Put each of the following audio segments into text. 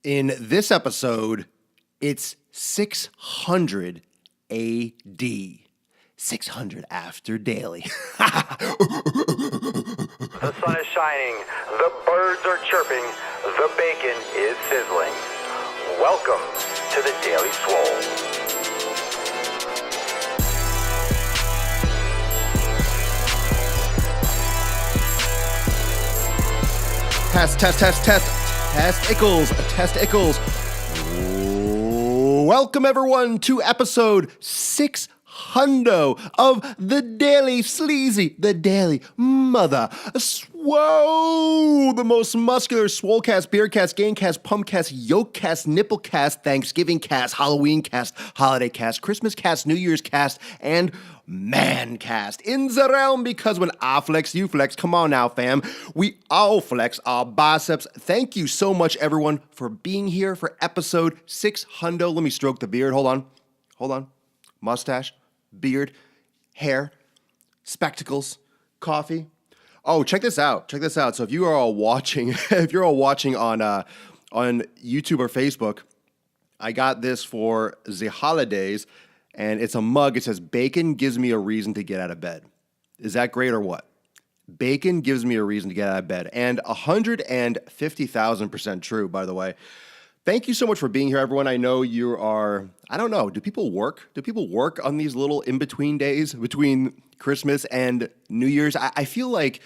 In this episode, it's 600 AD. 600 after daily. The sun is shining, the birds are chirping, the bacon is sizzling. Welcome to the Daily Swole. Testicles. Welcome everyone to episode 600 of the Daily Sleazy, the Daily Mother Swole, the most muscular Swolecast, Beercast, Gamecast, Pumpcast, Yolkcast, Nipplecast, Thanksgiving cast, Halloween cast, Holiday cast, Christmas cast, New Year's cast, and Man cast in the realm, because when I flex, you flex. Come on now, fam. We all flex our biceps. Thank you so much, everyone, for being here for episode 600. Let me stroke the beard. Hold on. Mustache, beard, hair, spectacles, coffee. Oh, check this out. So if you are all watching, on YouTube or Facebook, I got this for the holidays. And it's a mug. It says, bacon gives me a reason to get out of bed. Is that great or what? Bacon gives me a reason to get out of bed. And 150,000% true, by the way. Thank you so much for being here, everyone. I know you are, I don't know, do people work? Do people work on these little in-between days between Christmas and New Year's? I feel like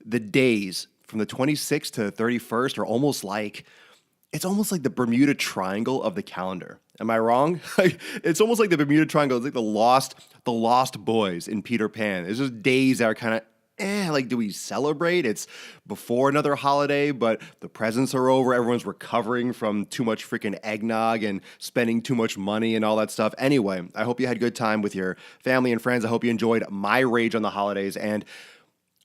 the days from the 26th to the 31st are almost like, it's almost like the Bermuda Triangle of the calendar. Am I wrong? It's almost like the Bermuda Triangle. It's like the lost boys in Peter Pan. It's just days that are kind of, like, do we celebrate? It's before another holiday, but the presents are over. Everyone's recovering from too much freaking eggnog and spending too much money and all that stuff. Anyway, I hope you had a good time with your family and friends. I hope you enjoyed my rage on the holidays, and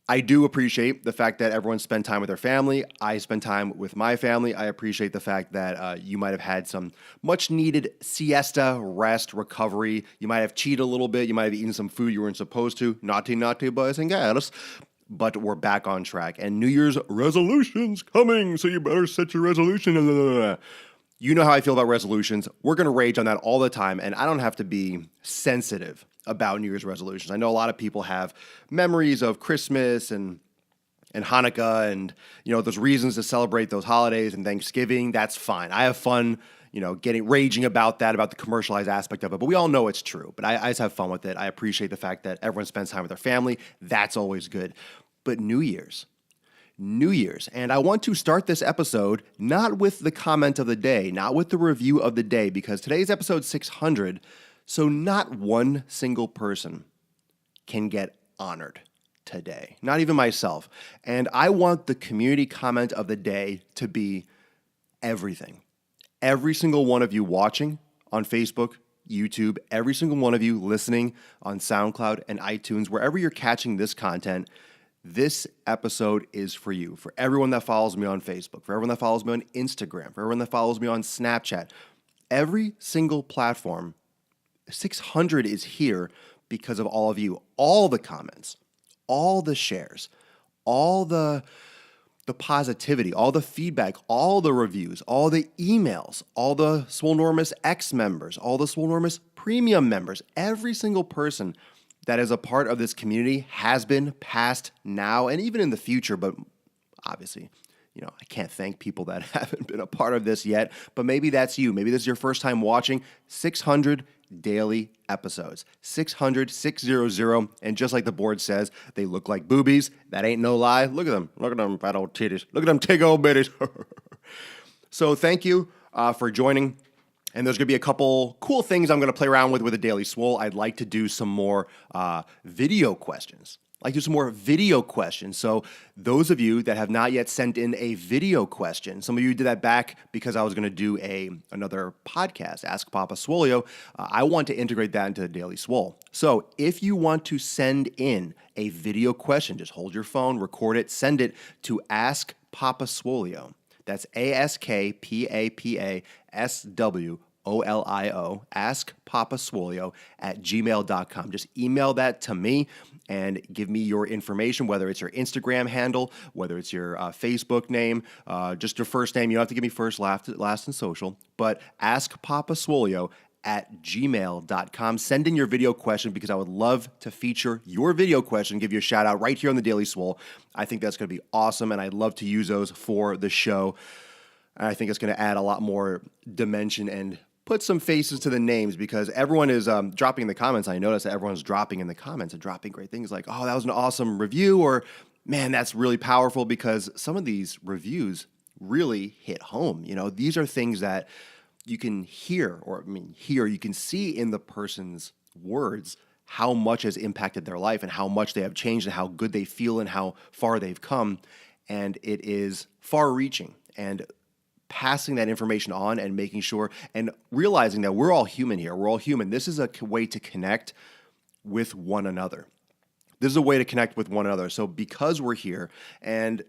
I do appreciate the fact that everyone spent time with their family. I spent time with my family. I appreciate the fact that you might have had some much-needed siesta, rest, recovery. You might have cheated a little bit. You might have eaten some food you weren't supposed to. Naughty, boys and girls. But we're back on track. And New Year's resolutions coming, so you better set your resolution. You know how I feel about resolutions. We're going to rage on that all the time, and I don't have to be sensitive about New Year's resolutions. I know a lot of people have memories of Christmas and Hanukkah and, those reasons to celebrate those holidays and Thanksgiving. That's fine. I have fun, raging about that, about the commercialized aspect of it. But we all know it's true. But I just have fun with it. I appreciate the fact that everyone spends time with their family. That's always good. But New Year's. And I want to start this episode not with the comment of the day, not with the review of the day, because today's episode 600, so not one single person can get honored today, not even myself. And I want the community comment of the day to be everything. Every single one of you watching on Facebook, YouTube, every single one of you listening on SoundCloud and iTunes, wherever you're catching this content, this episode is for you, for everyone that follows me on Facebook, for everyone that follows me on Instagram, for everyone that follows me on Snapchat. Every single platform, 600 is here because of all of you. All the comments, all the shares, all the positivity, all the feedback, all the reviews, all the emails, all the Swolenormous X members, all the Swolenormous Premium members, every single person that is a part of this community has been, past, now, and even in the future. But obviously, I can't thank people that haven't been a part of this yet, but maybe that's you. Maybe this is your first time watching. 600 daily episodes. 600, 600, and just like the board says, they look like boobies. That ain't no lie. Look at them. Look at them fat old titties. Look at them big old bitties. So thank you for joining. And there's going to be a couple cool things I'm going to play around with a Daily Swole. I'd like to do some more video questions. So those of you that have not yet sent in a video question, some of you did that back because I was going to do another podcast, Ask Papa Swolio. I want to integrate that into the Daily Swole. So if you want to send in a video question, just hold your phone, record it, send it to Ask Papa Swolio. That's AskPapaswolio Swolio, askpapaswolio@gmail.com. Just email that to me and give me your information, whether it's your Instagram handle, whether it's your Facebook name, just your first name. You don't have to give me first, last, and social, but askpapaswolio@gmail.com. Send in your video question because I would love to feature your video question, give you a shout out right here on the Daily Swole. I think that's going to be awesome, and I'd love to use those for the show. I think it's going to add a lot more dimension and put some faces to the names because everyone is dropping in the comments. I noticed that everyone's dropping in the comments and dropping great things like, oh, that was an awesome review, or man, that's really powerful, because some of these reviews really hit home. You know, these are things that you can hear, you can see in the person's words how much has impacted their life and how much they have changed and how good they feel and how far they've come. And it is far reaching, and passing that information on and making sure and realizing that we're all human here. We're all human. This is a way to connect with one another. So because we're here and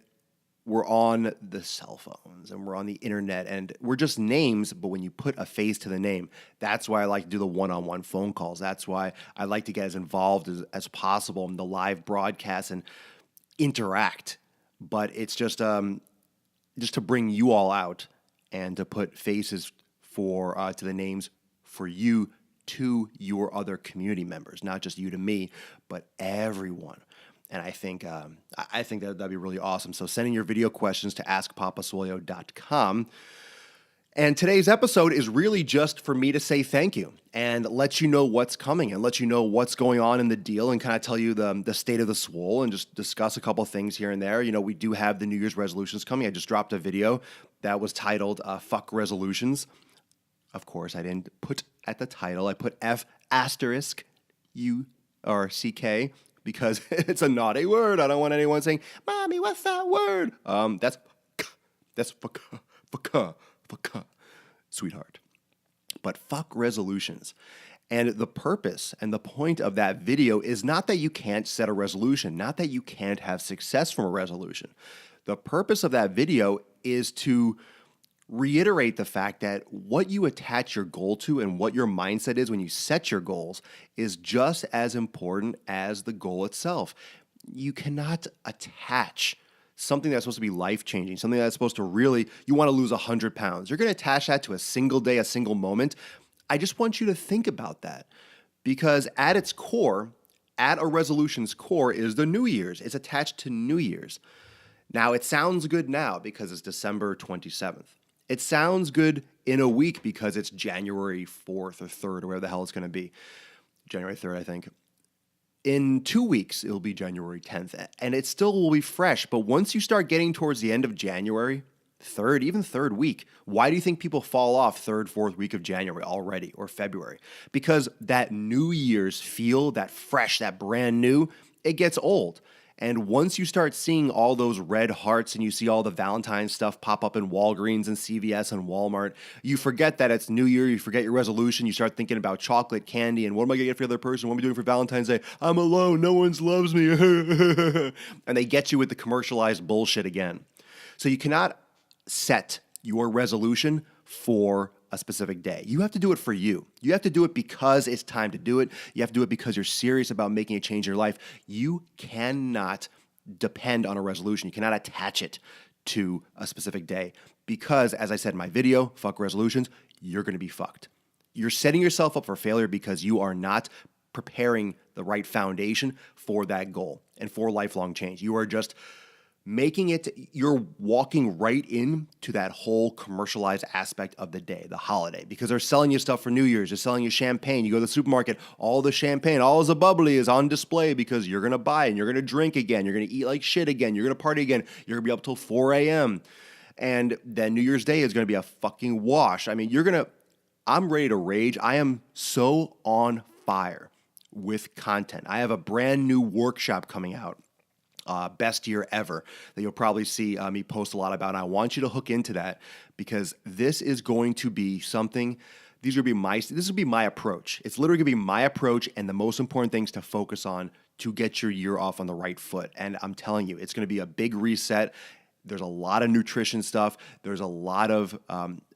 we're on the cell phones and we're on the internet and we're just names, but when you put a face to the name, that's why I like to do the one-on-one phone calls. That's why I like to get as involved as possible in the live broadcasts and interact. But it's just to bring you all out and to put faces to the names for you to your other community members, not just you to me, but everyone. And I think that'd be really awesome. So send in your video questions to askpapaswolio.com. And today's episode is really just for me to say thank you and let you know what's coming and let you know what's going on in the deal and kind of tell you the state of the Swole and just discuss a couple things here and there. You know, we do have the New Year's resolutions coming. I just dropped a video that was titled Fuck Resolutions. Of course, I didn't put at the title. I put F asterisk U or CK because it's a naughty word. I don't want anyone saying, "Mommy, what's that word?" That's fuck. Sweetheart. But fuck resolutions. And the purpose and the point of that video is not that you can't set a resolution, not that you can't have success from a resolution. The purpose of that video is to reiterate the fact that what you attach your goal to and what your mindset is when you set your goals is just as important as the goal itself. You cannot attach something that's supposed to be life-changing, something that's supposed to really, you want to lose 100 pounds. You're going to attach that to a single day, a single moment. I just want you to think about that because at its core, at a resolution's core is the New Year's. It's attached to New Year's. Now, it sounds good now because it's December 27th. It sounds good in a week because it's January 4th or 3rd or whatever the hell it's going to be. January 3rd, I think. In 2 weeks, it'll be January 10th, and it still will be fresh. But once you start getting towards the end of January, even third week, why do you think people fall off third, fourth week of January already or February? Because that New Year's feel, that fresh, that brand new, it gets old. And once you start seeing all those red hearts and you see all the Valentine's stuff pop up in Walgreens and CVS and Walmart, you forget that it's New Year, you forget your resolution, you start thinking about chocolate, candy, and what am I going to get for the other person? What am I doing for Valentine's Day? I'm alone, no one loves me. And they get you with the commercialized bullshit again. So you cannot set your resolution for a specific day. You have to do it for you. You have to do it because it's time to do it. You have to do it because you're serious about making a change in your life. You cannot depend on a resolution. You cannot attach it to a specific day because, as I said in my video, fuck resolutions, you're going to be fucked. You're setting yourself up for failure because you are not preparing the right foundation for that goal and for lifelong change. You are just you're walking right into that whole commercialized aspect of the day, the holiday, because they're selling you stuff for New Year's. They're selling you champagne. You go to the supermarket, all the champagne, all the bubbly is on display because you're going to buy and you're going to drink again. You're going to eat like shit again. You're going to party again. You're going to be up till 4 a.m. And then New Year's Day is going to be a fucking wash. I mean, I'm ready to rage. I am so on fire with content. I have a brand new workshop coming out. Best year ever that you'll probably see me post a lot about. And I want you to hook into that because this is going to be something. This will be my approach. It's literally going to be my approach and the most important things to focus on to get your year off on the right foot. And I'm telling you, it's going to be a big reset. There's a lot of nutrition stuff. There's a lot of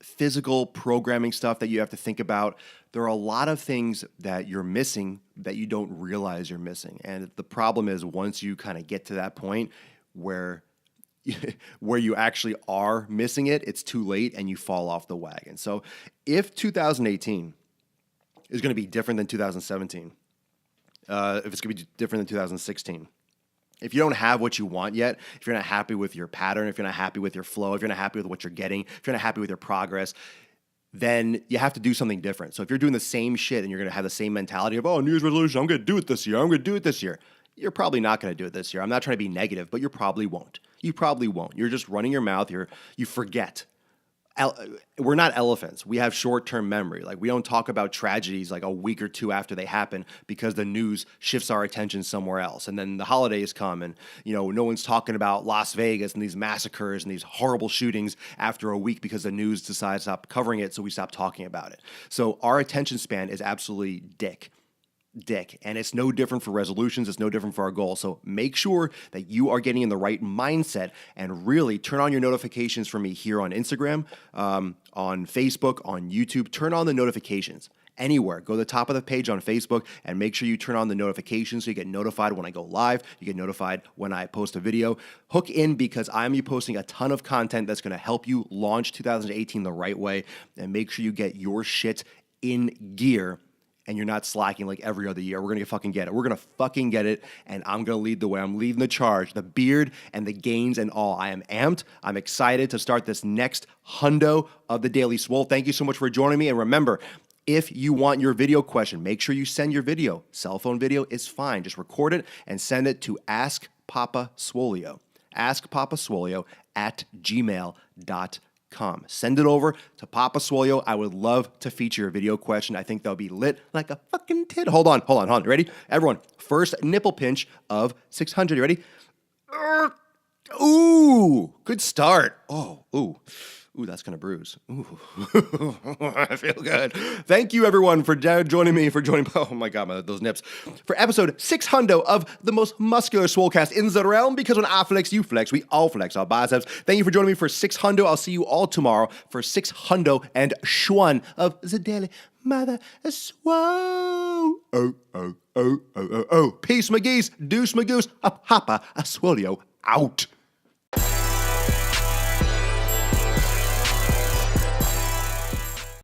physical programming stuff that you have to think about. There are a lot of things that you're missing that you don't realize you're missing. And the problem is once you kind of get to that point where you actually are missing it, it's too late and you fall off the wagon. So if 2018 is going to be different than 2017, if it's going to be different than 2016, if you don't have what you want yet, if you're not happy with your pattern, if you're not happy with your flow, if you're not happy with what you're getting, if you're not happy with your progress, then you have to do something different. So if you're doing the same shit and you're going to have the same mentality of, oh, New Year's resolution, I'm going to do it this year, I'm going to do it this year, you're probably not going to do it this year. I'm not trying to be negative, but you probably won't. You probably won't. You're just running your mouth. You forget. We're not elephants. We have short-term memory. Like, we don't talk about tragedies like a week or two after they happen because the news shifts our attention somewhere else. And then the holidays come and, no one's talking about Las Vegas and these massacres and these horrible shootings after a week because the news decides to stop covering it, so we stop talking about it. So our attention span is absolutely dick. And it's no different for resolutions. It's no different for our goals. So make sure that you are getting in the right mindset and really turn on your notifications for me here on Instagram, on Facebook, on YouTube. Turn on the notifications anywhere. Go to the top of the page on Facebook and make sure you turn on the notifications so you get notified when I go live. You get notified when I post a video. Hook in because I'm posting a ton of content that's going to help you launch 2018 the right way, and make sure you get your shit in gear and you're not slacking like every other year. We're going to fucking get it. We're going to fucking get it, and I'm going to lead the way. I'm leading the charge, the beard and the gains and all. I am amped. I'm excited to start this next hundo of the Daily Swole. Thank you so much for joining me, and remember, if you want your video question, make sure you send your video. Cell phone video is fine. Just record it and send it to Ask Papa Swolio. AskPapaSwolio@gmail.com. Send it over to Papa Swolio. I would love to feature your video question. I think they'll be lit like a fucking tit. Hold on. Ready? Everyone, first nipple pinch of 600. You ready? Ooh, good start. Ooh, that's gonna bruise. Ooh, I feel good. Thank you, everyone, for joining me. Oh my God, those nips. For episode 600 of the most muscular Swolecast in the realm. Because when I flex, you flex. We all flex our biceps. Thank you for joining me for 600. I'll see you all tomorrow for 600 and Schwan of the Daily Mother Swole. Peace, my geese. Deuce, my goose. A papa, a swolio. Out.